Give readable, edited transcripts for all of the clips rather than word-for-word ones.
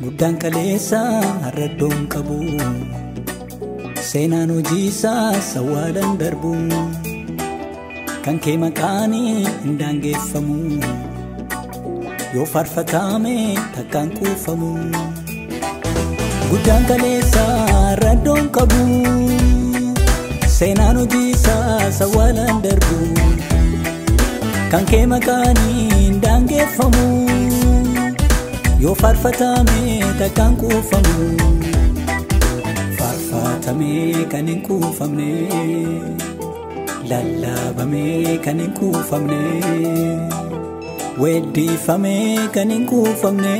Guddaan kaleessa har'addoon qabu seenaan hojiisaa sawaalan darbu kan kee maqaanii hin daangeffamu yoo faarfatame takkaan kuufamu. Guddaan kaleessa har'addoon qabu seenaan hojiisaa sawaalan darbu kan kee maqaanii hin daangeffamu yoo faarfatame takkaan kuufamu. Faarfatame kan hin kuufamne lallabame kan hin kuufamne weeddifame kan hin kuufamne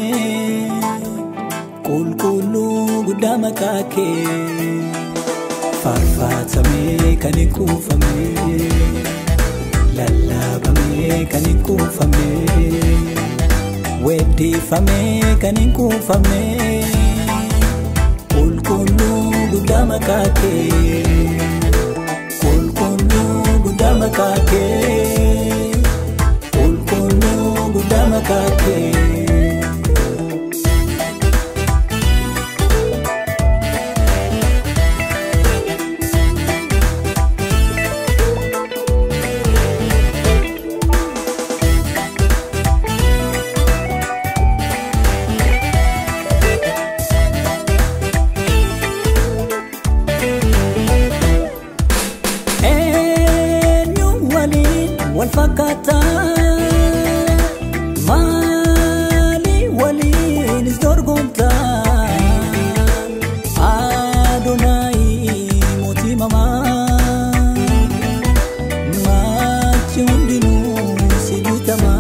qulqulluu guddaa maqaa kee. Faarfatame kan hin kuufamne lallabame kan hin kuufamne weeddifame kan hin kuufamne qulqulluu guddaa maqaa kee. Qulqulluu guddaa maqaa kee. Qulqulluu guddaa maqaa kee. Walfakkaata maali waliin is dorgomta Adonai mootii mamaa machi hundinuu si bitama.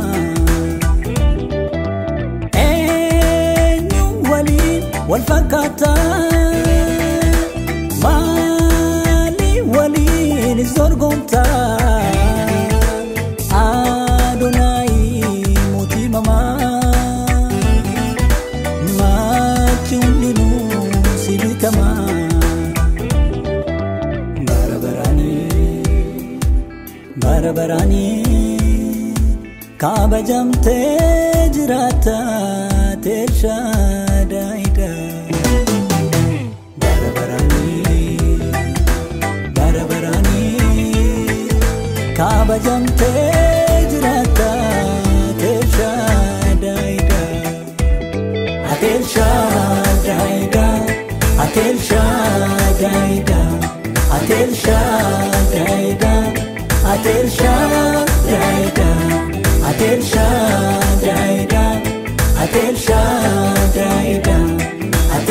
Eenyu waliin walfakkaata maali waliin is dorgomta Adonai mootii mamaa machi hundinuu si bitama. Barabaraanii kabajamtee jiraata El Shaddaiidha. Barabaraanii kabajamtee jiraata El Shaddaiidha. El Shaddaiidha. El Shaddaiidha. El Shaddaiidha. El Shaddaiidha. El Shaddaiidha. El Shaddaiidha.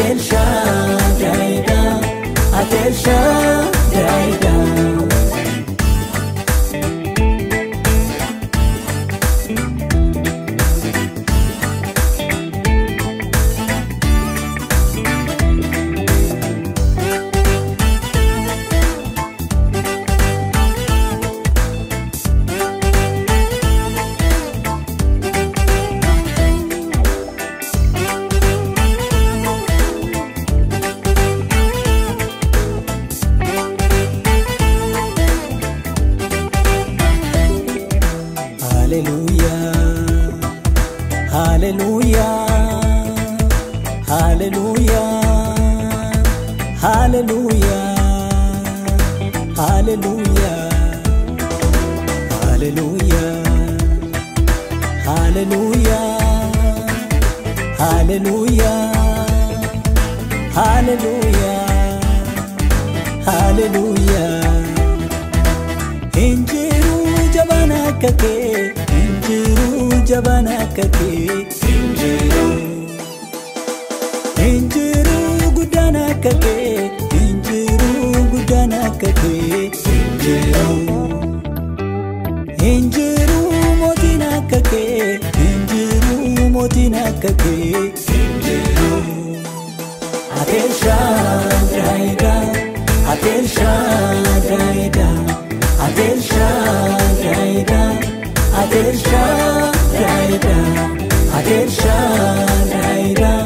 El Shaddaiidha. El Shaddaiidha. Hallelujah, hallelujah, hallelujah, hallelujah, hallelujah, hallelujah, hallelujah, hallelujah, hallelujah. Injiru jabana kake, injiru jabana kake, injiru gudana kake, injiru gudana kake, injiru motina kake, injiru mootiin akka kee hin jiru. Ati El Shaddaayiidha, ati El Shaddaayiidha, ati El Shaddaayiidha, ati El Shaddaayiidha, ati El Shaddaayiidha.